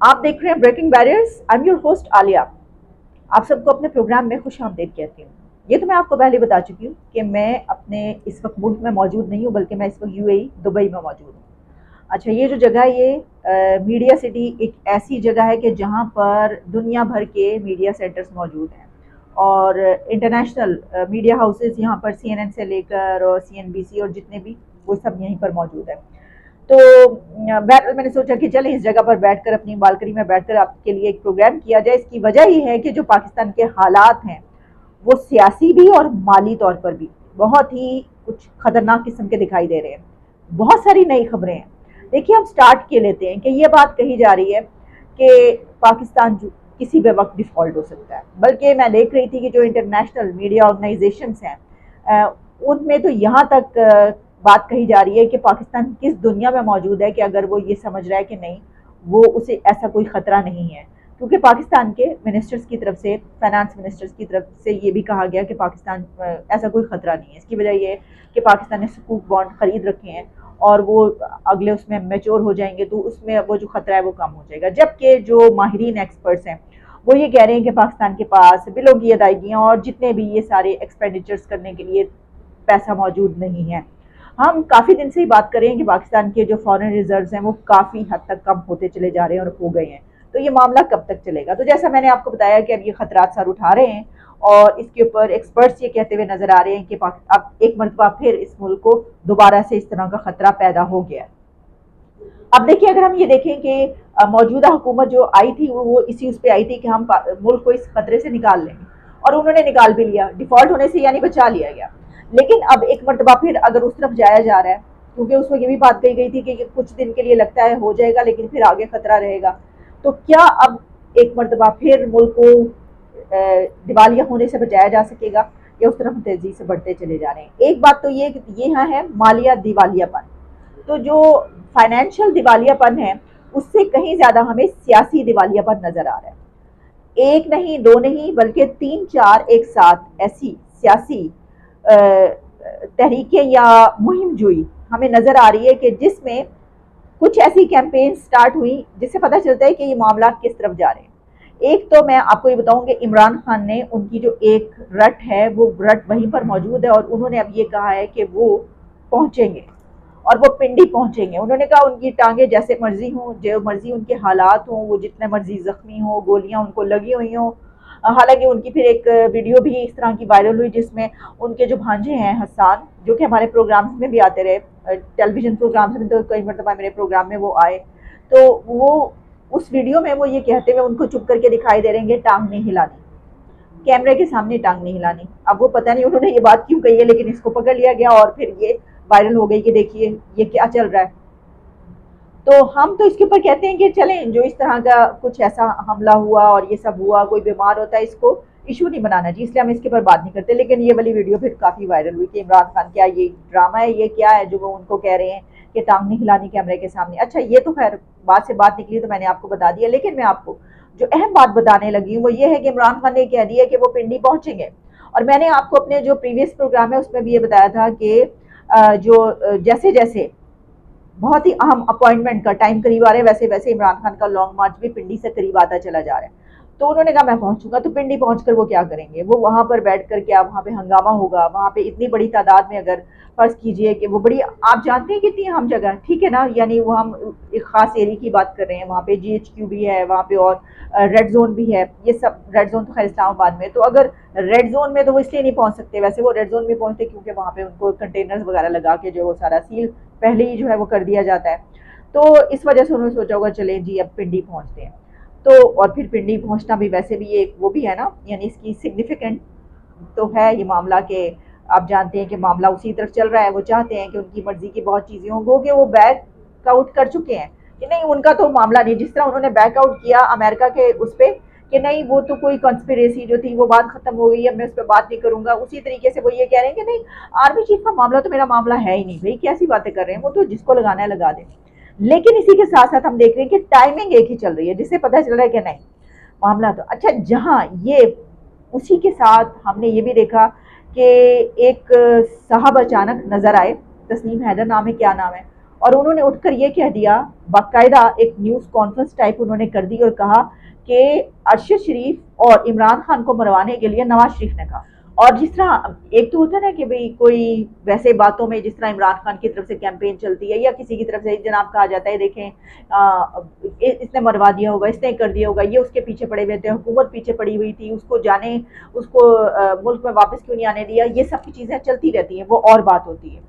آپ دیکھ رہے ہیں breaking barriers. I am your host Aliya. آپ سب کو اپنے پروگرام میں خوش آمدید کہتی ہوں. یہ تو میں آپ کو پہلے بتا چکی ہوں کہ میں اپنے اس وقت ملک میں موجود نہیں ہوں، بلکہ میں اس وقت UAE دبئی میں موجود ہوں. اچھا، یہ جو جگہ ہے یہ میڈیا سٹی ایک ایسی جگہ ہے کہ جہاں پر دنیا بھر کے میڈیا سینٹرز موجود ہیں اور انٹرنیشنل میڈیا ہاؤسز یہاں پر CNN سے لے کر اور CNBC اور جتنے بھی وہ سب یہیں پر موجود ہیں. تو بہرحال میں نے سوچا کہ چلیں اس جگہ پر بیٹھ کر اپنی بالکنی میں بیٹھ کر آپ کے لیے ایک پروگرام کیا جائے. اس کی وجہ یہ ہے کہ جو پاکستان کے حالات ہیں وہ سیاسی بھی اور مالی طور پر بھی بہت ہی کچھ خطرناک قسم کے دکھائی دے رہے ہیں. بہت ساری نئی خبریں ہیں. دیکھیے ہم سٹارٹ کے لیتے ہیں کہ یہ بات کہی جا رہی ہے کہ پاکستان کسی بھی وقت ڈیفالٹ ہو سکتا ہے. بلکہ میں دیکھ رہی تھی کہ جو انٹرنیشنل میڈیا آرگنائزیشنز ہیں ان میں تو یہاں تک بات کہی جا رہی ہے کہ پاکستان کس دنیا میں موجود ہے کہ اگر وہ یہ سمجھ رہا ہے کہ نہیں وہ اسے ایسا کوئی خطرہ نہیں ہے. کیونکہ پاکستان کے منسٹرز کی طرف سے، فائنانس منسٹرز کی طرف سے یہ بھی کہا گیا کہ پاکستان ایسا کوئی خطرہ نہیں ہے. اس کی وجہ یہ ہے کہ پاکستان نے سکوک بانڈ خرید رکھے ہیں اور وہ اگلے اس میں میچور ہو جائیں گے تو اس میں وہ جو خطرہ ہے وہ کم ہو جائے گا. جبکہ جو ماہرین ایکسپرٹس ہیں وہ یہ کہہ رہے ہیں کہ پاکستان کے پاس بلوں کی ادائیگیاں اور جتنے بھی یہ سارے ایکسپینڈیچرز کرنے کے لیے پیسہ موجود نہیں ہے. ہم کافی دن سے ہی بات کریں کہ پاکستان کے جو فارن ریزروز ہیں وہ کافی حد تک کم ہوتے چلے جا رہے ہیں اور ہو گئے ہیں. تو یہ معاملہ کب تک چلے گا؟ تو جیسا میں نے آپ کو بتایا کہ اب یہ خطرات سر اٹھا رہے ہیں اور اس کے اوپر ایکسپرٹس یہ کہتے ہوئے نظر آ رہے ہیں کہ اب ایک مرتبہ پھر اس ملک کو دوبارہ سے اس طرح کا خطرہ پیدا ہو گیا. اب دیکھیے اگر ہم یہ دیکھیں کہ موجودہ حکومت جو آئی تھی وہ اسی اس پہ آئی تھی کہ ہم ملک کو اس خطرے سے نکال لیں گے اور انہوں نے نکال بھی لیا. ڈیفالٹ ہونے سے یعنی بچا لیا گیا. لیکن اب ایک مرتبہ پھر اگر اس طرف جایا جا رہا ہے، کیونکہ اس میں یہ بھی بات کہی گئی تھی کہ کچھ دن کے لیے لگتا ہے ہو جائے گا لیکن پھر آگے خطرہ رہے گا. تو کیا اب ایک مرتبہ پھر ملک کو دیوالیہ ہونے سے بچایا جا سکے گا یا اس طرف تیزی سے بڑھتے چلے جا رہے ہیں؟ ایک بات تو یہ کہ یہاں ہے مالیہ دیوالیہ پن. تو جو فائنینشیل دیوالیہ پن ہے اس سے کہیں زیادہ ہمیں سیاسی دیوالیہ پن نظر آ رہا ہے. ایک نہیں دو نہیں بلکہ 3-4 ایک ساتھ ایسی سیاسی تحریکیں یا مہم جوئی ہمیں نظر آ رہی ہے کہ جس میں کچھ ایسی کیمپین سٹارٹ ہوئی جس سے پتہ چلتا ہے کہ یہ معاملات کس طرف جا رہے ہیں. ایک تو میں آپ کو یہ بتاؤں کہ عمران خان نے ان کی جو ایک رٹ ہے وہ رٹ وہیں پر موجود ہے اور انہوں نے اب یہ کہا ہے کہ وہ پہنچیں گے اور وہ پنڈی پہنچیں گے. انہوں نے کہا ان کی ٹانگیں جیسے مرضی ہوں، جو مرضی ان کے حالات ہوں، وہ جتنے مرضی زخمی ہوں، گولیاں ان کو لگی ہوئی ہوں. حالانکہ ان کی پھر ایک ویڈیو بھی اس طرح کی وائرل ہوئی جس میں ان کے جو بھانجے ہیں حسان، جو کہ ہمارے پروگرامز میں بھی آتے رہے، ٹیلی ویژن پروگرامز میں تو کئی مرتبہ میرے پروگرام میں وہ آئے، تو وہ اس ویڈیو میں وہ یہ کہتے ہوئے ان کو چپ کر کے دکھائی دے رہے ہیں کہ ٹانگ نہیں ہلانی، کیمرے کے سامنے ٹانگ نہیں ہلانی. اب وہ پتہ نہیں انہوں نے یہ بات کیوں کہی ہے لیکن اس کو پکڑ لیا گیا اور پھر یہ وائرل ہو گئی کہ دیکھیے یہ کیا چل رہا ہے. تو ہم تو اس کے اوپر کہتے ہیں کہ چلیں جو اس طرح کا کچھ ایسا حملہ ہوا اور یہ سب ہوا، کوئی بیمار ہوتا ہے اس کو ایشو نہیں بنانا چاہیے، اس لیے ہم اس کے اوپر بات نہیں کرتے. لیکن یہ والی ویڈیو پھر کافی وائرل ہوئی کہ عمران خان کیا یہ ڈرامہ ہے، یہ کیا ہے جو وہ ان کو کہہ رہے ہیں کہ ٹانگ نہیں ہلانی کیمرے کے سامنے. اچھا یہ تو خیر بات سے بات نکلی تو میں نے آپ کو بتا دیا. لیکن میں آپ کو جو اہم بات بتانے لگی ہوں وہ یہ ہے کہ عمران خان نے کہہ دیا کہ وہ پنڈی پہنچیں گے. اور میں نے آپ کو اپنے جو پریویس پروگرام ہے اس میں بھی یہ بتایا تھا کہ جو جیسے جیسے بہت ہی اہم اپوائنٹمنٹ کا ٹائم قریب آ رہے ہیں ویسے ویسے عمران خان کا لانگ مارچ بھی پنڈی سے قریب آتا چلا جا رہا ہے. تو انہوں نے کہا میں پہنچوں گا. تو پنڈی پہنچ کر وہ کیا کریں گے؟ وہ وہاں پر بیٹھ کر کیا وہاں پہ ہنگامہ ہوگا؟ وہاں پہ اتنی بڑی تعداد میں اگر فرض کیجئے کہ وہ بڑی آپ جانتے ہیں کتنی اہم جگہ ٹھیک ہے نا، یعنی وہ ہم ایک خاص ایریا کی بات کر رہے ہیں، وہاں پہ GHQ بھی ہے، وہاں پہ اور ریڈ زون بھی ہے. یہ سب ریڈ زون تو خیر اسلام آباد میں، تو اگر ریڈ زون میں تو وہ اس لیے نہیں پہنچ سکتے، ویسے وہ ریڈ زون میں پہنچتے کیونکہ وہاں پہ ان کو کنٹینرز وغیرہ لگا کے جو وہ سارا سیل پہلے ہی جو ہے وہ کر دیا جاتا ہے. تو اس وجہ سے انہوں نے سوچا ہوگا چلیں جی اب پنڈی پہنچتے ہیں. تو اور پھر پنڈی پہنچنا بھی ویسے بھی ایک وہ بھی ہے نا، یعنی اس کی سگنیفیکنٹ تو ہے یہ معاملہ کہ آپ جانتے ہیں کہ معاملہ اسی طرف چل رہا ہے. وہ چاہتے ہیں کہ ان کی مرضی کی بہت چیزیں ہوں، گو کہ وہ بیک آؤٹ کر چکے ہیں کہ نہیں ان کا تو معاملہ نہیں. جس طرح انہوں نے بیک آؤٹ کیا امریکہ کے اس پہ کہ نہیں وہ تو کوئی کنسپیریسی جو تھی وہ بات ختم ہو گئی ہے، میں اس پہ بات نہیں کروں گا، اسی طریقے سے وہ یہ کہہ رہے ہیں کہ نہیں آرمی چیف کا معاملہ تو میرا معاملہ ہے ہی نہیں. بھائی کیسی باتیں کر رہے ہیں، وہ تو جس کو لگانا ہے لگا دیں. لیکن اسی کے ساتھ ساتھ ہم دیکھ رہے ہیں کہ ٹائمنگ ایک ہی چل رہی ہے جس سے پتہ چل رہا ہے کہ نہیں معاملہ تو اچھا. جہاں یہ اسی کے ساتھ ہم نے یہ بھی دیکھا کہ ایک صاحب اچانک نظر آئے، تسنیم حیدر نام ہے، کیا نام ہے، اور انہوں نے اٹھ کر یہ کہہ دیا، باقاعدہ ایک نیوز کانفرنس ٹائپ انہوں نے کر دی اور کہا کہ ارشد شریف اور عمران خان کو مروانے کے لیے نواز شریف نے کہا۔ اور جس طرح ایک تو ہوتا ہے نا کہ بھئی کوئی ویسے باتوں میں جس طرح عمران خان کی طرف سے کیمپین چلتی ہے یا کسی کی طرف سے جناب کہا جاتا ہے دیکھیں اس نے مروا دیا ہوگا، اس نے کر دیا ہوگا، یہ اس کے پیچھے پڑے ہوئے تھے، حکومت پیچھے پڑی ہوئی تھی، اس کو جانے، اس کو ملک میں واپس کیوں نہیں آنے دیا، یہ سب کی چیزیں چلتی رہتی ہیں، وہ اور بات ہوتی ہے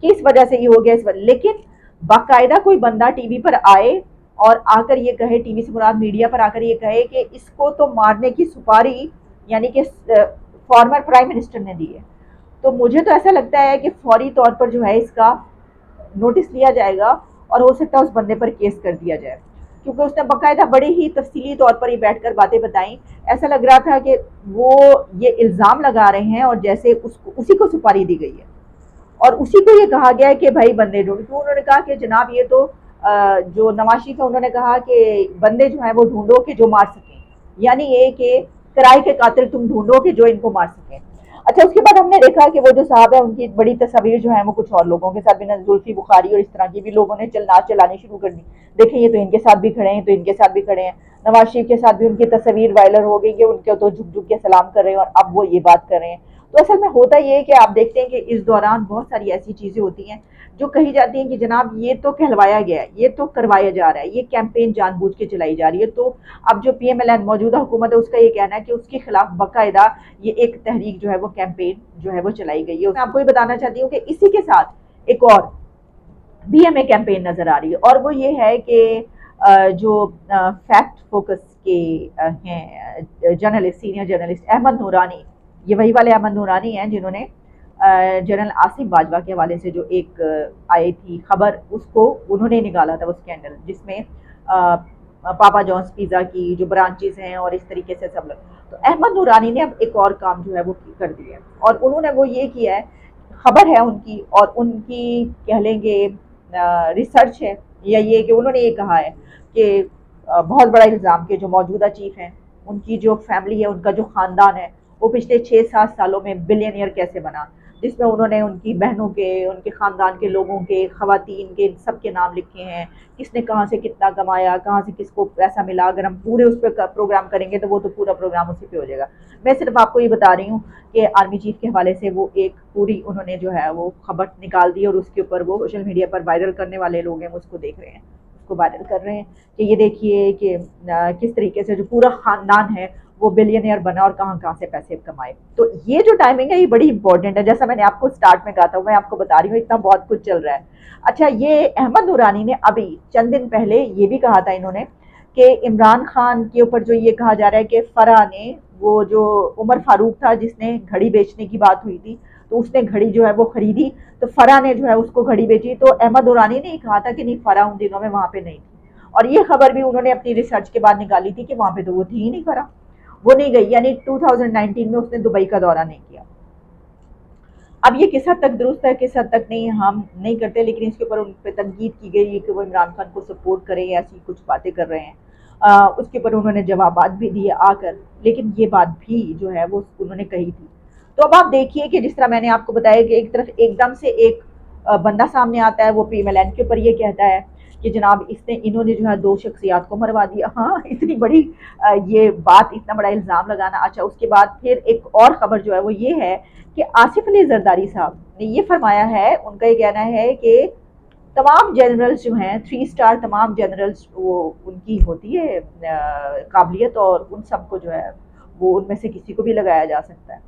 کہ اس وجہ سے یہ ہو گیا اس وجہ۔ لیکن باقاعدہ کوئی بندہ ٹی وی پر آئے اور آ کر یہ کہے، ٹی وی سے مراد میڈیا پر آ کر یہ کہے کہ اس کو تو مارنے کی سپاری یعنی کہ فارمر پرائم منسٹر نے دی ہے، تو مجھے تو ایسا لگتا ہے کہ فوری طور پر جو ہے اس کا نوٹس لیا جائے گا اور ہو سکتا ہے اس بندے پر کیس کر دیا جائے، کیونکہ اس نے باقاعدہ بڑی ہی تفصیلی طور پر ہی بیٹھ کر باتیں بتائیں۔ ایسا لگ رہا تھا کہ وہ یہ الزام لگا رہے ہیں اور جیسے اسی کو سپاری دی گئی ہے اور اسی کو یہ کہا گیا ہے کہ بھائی بندے ڈھونڈ۔ تو انہوں نے کہا کہ جناب یہ تو جو نواز شریف ہے انہوں نے کہا کہ بندے جو ہیں وہ ڈھونڈو کہ جو مار سکیں، یعنی یہ کہ کرائے کے قاتل تم ڈھونڈو کہ جو ان کو مار سکیں۔ اچھا اس کے بعد ہم نے دیکھا کہ وہ جو صاحب ہے ان کی بڑی تصاویر جو ہیں وہ کچھ اور لوگوں کے ساتھ بھی، زلفی بخاری اور اس طرح کی بھی لوگوں نے چلانی شروع کر دی، دیکھیں یہ تو ان کے ساتھ بھی کھڑے ہیں، تو ان کے ساتھ بھی کھڑے ہیں، نواز شریف کے ساتھ بھی ان کی تصاویر وائرل ہو گئی کہ ان کے تو جھک جھک کے سلام کر رہے ہیں اور اب وہ یہ بات کر رہے ہیں۔ تو اصل میں ہوتا یہ ہے کہ آپ دیکھتے ہیں کہ اس دوران بہت ساری ایسی چیزیں ہوتی ہیں جو کہی جاتی ہیں کہ جناب یہ تو کہلوایا گیا ہے، یہ تو کروایا جا رہا ہے، یہ کیمپین جان بوجھ کے چلائی جا رہی ہے۔ تو اب جو پی ایم ایل این موجودہ حکومت ہے اس کا یہ کہنا ہے کہ اس کے خلاف باقاعدہ یہ ایک تحریک جو ہے وہ کیمپین جو ہے وہ چلائی گئی ہے۔ میں آپ کو یہ بتانا چاہتی ہوں کہ اسی کے ساتھ ایک اور بی ایم اے کیمپین نظر آ رہی ہے اور وہ یہ ہے کہ جو فیکٹ فوکس کے ہیں جرنلسٹ، سینئر جرنلسٹ احمد نورانی، یہ وہی والے احمد نورانی ہیں جنہوں نے جنرل آصف باجوہ کے حوالے سے جو ایک آئی تھی خبر، اس کو انہوں نے نکالا تھا وہ اسکینڈل، جس میں پاپا جونز پیزا کی جو برانچز ہیں اور اس طریقے سے سب لوگ۔ تو احمد نورانی نے اب ایک اور کام جو ہے وہ کر دیا ہے اور انہوں نے وہ یہ کیا ہے، خبر ہے ان کی اور ان کی کہہ لیں گے ریسرچ ہے یا یہ کہ انہوں نے یہ کہا ہے کہ بہت بڑا الزام کہ جو موجودہ چیف ہیں ان کی جو فیملی ہے، ان کا جو خاندان ہے وہ پچھلے 6-7 سالوں میں بلینئر کیسے بنا، جس میں انہوں نے ان کی بہنوں کے، ان کے خاندان کے لوگوں کے، خواتین کے، سب کے نام لکھے ہیں، کس نے کہاں سے کتنا کمایا، کہاں سے کس کو پیسہ ملا۔ اگر ہم پورے اس پہ پروگرام کریں گے تو وہ تو پورا پروگرام اسی پہ ہو جائے گا۔ میں صرف آپ کو یہ بتا رہی ہوں کہ آرمی چیف کے حوالے سے وہ ایک پوری انہوں نے جو ہے وہ خبر نکال دی اور اس کے اوپر وہ سوشل میڈیا پر وائرل کرنے والے لوگ ہیں وہ اس کو دیکھ رہے ہیں، اس کو وائرل کر رہے ہیں کہ یہ دیکھیے کہ کس طریقے سے جو پورا خاندان ہے وہ بلینئر بنا اور کہاں کہاں سے پیسے کمائے۔ تو یہ جو ٹائمنگ ہے یہ بڑی امپورٹنٹ ہے، جیسا میں نے آپ کو سٹارٹ میں کہا تھا، میں آپ کو بتا رہی ہوں اتنا بہت کچھ چل رہا ہے۔ اچھا یہ احمد نورانی نے ابھی چند دن پہلے یہ بھی کہا تھا انہوں نے کہ عمران خان کے اوپر جو یہ کہا جا رہا ہے کہ فرح نے، وہ جو عمر فاروق تھا جس نے گھڑی بیچنے کی بات ہوئی تھی، تو اس نے گھڑی جو ہے وہ خریدی، تو فرح نے جو ہے اس کو گھڑی بیچی، تو احمد نورانی نے یہ کہا تھا کہ نہیں فرح ان دنوں میں وہاں پہ نہیں تھی، اور یہ خبر بھی انہوں نے اپنی ریسرچ کے بعد نکالی تھی کہ وہاں پہ تو وہ تھی ہی نہیں فرح، وہ نہیں گئی، یعنی 2019 میں اس نے دبئی کا دورہ نہیں کیا۔ اب یہ کس حد تک درست ہے کس حد تک نہیں ہم نہیں کرتے، لیکن اس کے اوپر ان پہ تنقید کی گئی کہ وہ عمران خان کو سپورٹ کریں، ایسی کچھ باتیں کر رہے ہیں، اس کے اوپر انہوں نے جوابات بھی دیے آ کر، لیکن یہ بات بھی جو ہے وہ انہوں نے کہی تھی۔ تو اب آپ دیکھیے کہ جس طرح میں نے آپ کو بتایا کہ ایک طرف ایک دم سے ایک بندہ سامنے آتا ہے، وہ پی ایم ایل این کے اوپر یہ کہتا ہے کہ جناب انہوں نے جو ہے 2 شخصیات کو مروا دیا۔ ہاں اتنی بڑی یہ بات، اتنا بڑا الزام لگانا۔ اچھا اس کے بعد پھر ایک اور خبر جو ہے وہ یہ ہے کہ آصف علی زرداری صاحب نے یہ فرمایا ہے، ان کا یہ کہنا ہے کہ تمام جنرلز جو ہیں 3 اسٹار تمام جنرلز، وہ ان کی ہوتی ہے قابلیت اور ان سب کو جو ہے وہ ان میں سے کسی کو بھی لگایا جا سکتا ہے،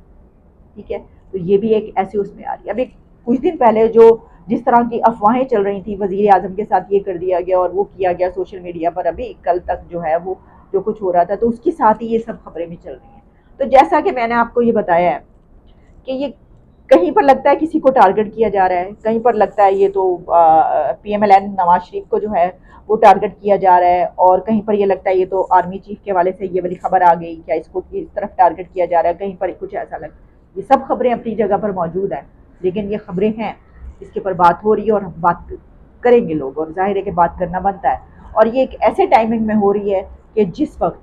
ٹھیک ہے۔ تو یہ بھی ایک ایسی اس میں آ رہی ہے۔ ابھی کچھ دن پہلے جو جس طرح کی افواہیں چل رہی تھی وزیر اعظم کے ساتھ یہ کر دیا گیا اور وہ کیا گیا سوشل میڈیا پر، ابھی کل تک جو ہے وہ جو کچھ ہو رہا تھا، تو اس کے ساتھ ہی یہ سب خبریں بھی چل رہی ہیں۔ تو جیسا کہ میں نے آپ کو یہ بتایا ہے کہ یہ کہیں پر لگتا ہے کسی کو ٹارگٹ کیا جا رہا ہے، کہیں پر لگتا ہے یہ تو P M L N Nawaz Sharif کو جو ہے وہ ٹارگٹ کیا جا رہا ہے، اور کہیں پر یہ لگتا ہے یہ تو آرمی چیف کے حوالے سے یہ والی خبر آ گئی، کیا اس کو اس طرف ٹارگٹ کیا جا رہا ہے، کہیں پر کچھ ایسا لگتا ہے۔ یہ سب خبریں اپنی جگہ پر موجود ہیں، لیکن یہ خبریں ہیں، اس کے اوپر بات ہو رہی ہے اور ہم بات کریں گے لوگ، اور ظاہر ہے کہ بات کرنا بنتا ہے۔ اور یہ ایک ایسے ٹائمنگ میں ہو رہی ہے کہ جس وقت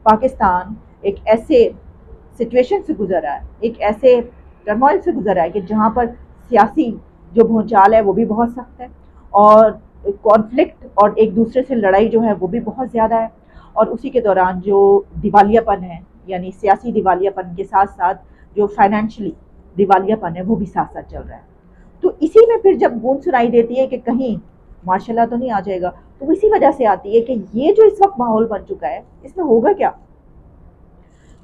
پاکستان ایک ایسے سچویشن سے گزر رہا ہے، ایک ایسے ٹرموائل سے گزر رہا ہے کہ جہاں پر سیاسی جو بھونچال ہے وہ بھی بہت سخت ہے، اور کانفلکٹ اور ایک دوسرے سے لڑائی جو ہے وہ بھی بہت زیادہ ہے، اور اسی کے دوران جو دیوالیہ پن ہے، یعنی سیاسی دیوالیہ پن کے ساتھ ساتھ جو فائنینشلی دیوالیہ پن ہے وہ بھی ساتھ ساتھ چل رہا ہے۔ تو اسی میں پھر جب گونج سنائی دیتی ہے کہ کہیں ماشاء اللہ تو نہیں آ جائے گا، تو وہ اسی وجہ سے آتی ہے کہ یہ جو اس وقت ماحول بن چکا ہے اس میں ہوگا کیا؟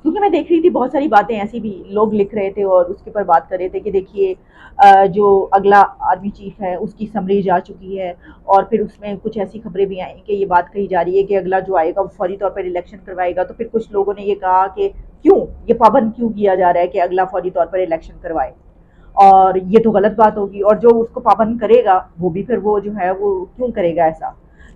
کیونکہ میں دیکھ رہی تھی بہت ساری باتیں ایسی بھی لوگ لکھ رہے تھے اور اس کے اوپر بات کر رہے تھے کہ دیکھیے جو اگلا آرمی چیف ہے اس کی سمری جا چکی ہے، اور پھر اس میں کچھ ایسی خبریں بھی آئیں کہ یہ بات کہی جا رہی ہے کہ اگلا جو آئے گا وہ فوری طور پر الیکشن کروائے گا۔ تو پھر کچھ لوگوں نے یہ کہا کہ کیوں یہ پابند کیوں کیا جا رہا ہے کہ اگلا فوری طور پر الیکشن کروائے، اور یہ تو غلط بات ہوگی، اور جو اس کو پابند کرے گا وہ بھی پھر وہ جو ہے وہ کیوں کرے گا ایسا،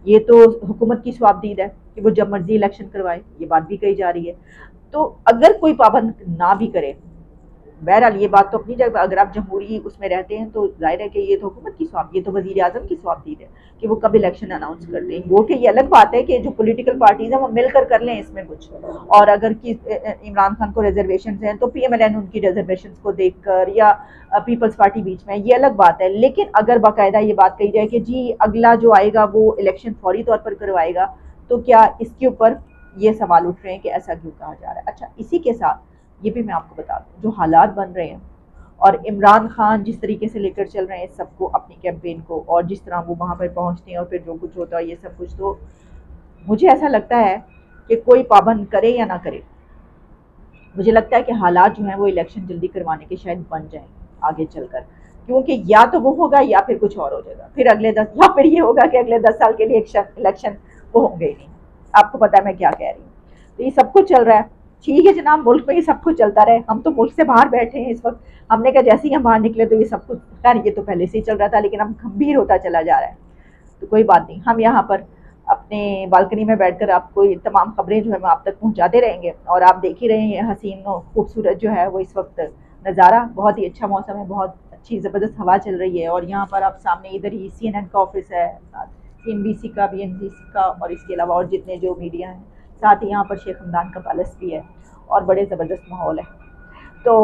یہ تو حکومت کی ثوابدید ہے کہ وہ جب مرضی الیکشن کروائے، یہ بات بھی کہی جا رہی ہے۔ تو اگر کوئی پابند نہ بھی کرے، بہرحال یہ بات تو اپنی جگہ، اگر آپ جمہوری اس میں رہتے ہیں تو ظاہر ہے کہ یہ تو حکومت کی ثواب، یہ تو وزیر اعظم کی ثوابدید ہے کہ وہ کب الیکشن اناؤنس کرتے ہیں۔ وہ کہ یہ الگ بات ہے کہ جو پولیٹیکل پارٹیز ہیں وہ مل کر لیں اس میں کچھ، اور اگر عمران خان کو ریزرویشنز ہیں تو پی ایم ایل این ان کی ریزرویشنز کو دیکھ کر، یا پیپلز پارٹی بیچ میں، یہ الگ بات ہے۔ لیکن اگر باقاعدہ یہ بات کہی جائے کہ جی اگلا جو آئے گا وہ الیکشن فوری طور پر کروائے گا، تو کیا اس کے اوپر یہ سوال اٹھ رہے ہیں کہ ایسا کیوں کہا جا رہا ہے؟ اچھا، اسی کے ساتھ یہ بھی میں آپ کو بتا دوں جو حالات بن رہے ہیں، اور عمران خان جس طریقے سے لے کر چل رہے ہیں سب کو اپنی کیمپین کو، اور جس طرح وہ وہاں پر پہنچتے ہیں اور پھر جو کچھ ہوتا ہے یہ سب کچھ، تو مجھے ایسا لگتا ہے کہ کوئی پابند کرے یا نہ کرے، مجھے لگتا ہے کہ حالات جو ہیں وہ الیکشن جلدی کروانے کے شاید بن جائیں آگے چل کر، کیونکہ یا تو وہ ہوگا یا پھر کچھ اور ہو جائے گا، پھر اگلے 10 یا پھر یہ ہوگا کہ اگلے 10 سال کے لیے الیکشن وہ ہوں گے ہی نہیں۔ آپ کو پتا ہے میں کیا کہہ رہی ہوں؟ تو یہ سب کچھ چل رہا ہے، ٹھیک ہے جناب، ملک میں یہ سب کچھ چلتا رہے، ہم تو ملک سے باہر بیٹھے ہیں اس وقت، ہم نے کہا جیسے ہی ہم باہر نکلے تو یہ سب کچھ، خیر یہ تو پہلے سے ہی چل رہا تھا لیکن اب گمبھیر ہوتا چلا جا رہا ہے۔ تو کوئی بات نہیں، ہم یہاں پر اپنے بالکنی میں بیٹھ کر آپ کو یہ تمام خبریں جو ہے میں آپ تک پہنچاتے رہیں گے، اور آپ دیکھ ہی رہے ہیں حسین و خوبصورت جو ہے وہ اس وقت نظارہ، بہت ہی اچھا موسم ہے، بہت اچھی زبردست ہوا چل رہی ہے، اور یہاں پر آپ سامنے ادھر ہی سی این این کا آفس ہے، سی این بی سی کا، بی این بی سی کا، اور اس کے علاوہ اور جتنے جو میڈیا ہیں، ساتھ ہی یہاں پر شیخ حمدان کا پیلس بھی ہے، اور بڑے زبردست ماحول ہے۔ تو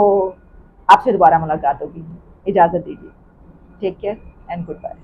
آپ سے دوبارہ ملاقات ہوگی، اجازت دیجیے، take care and good bye.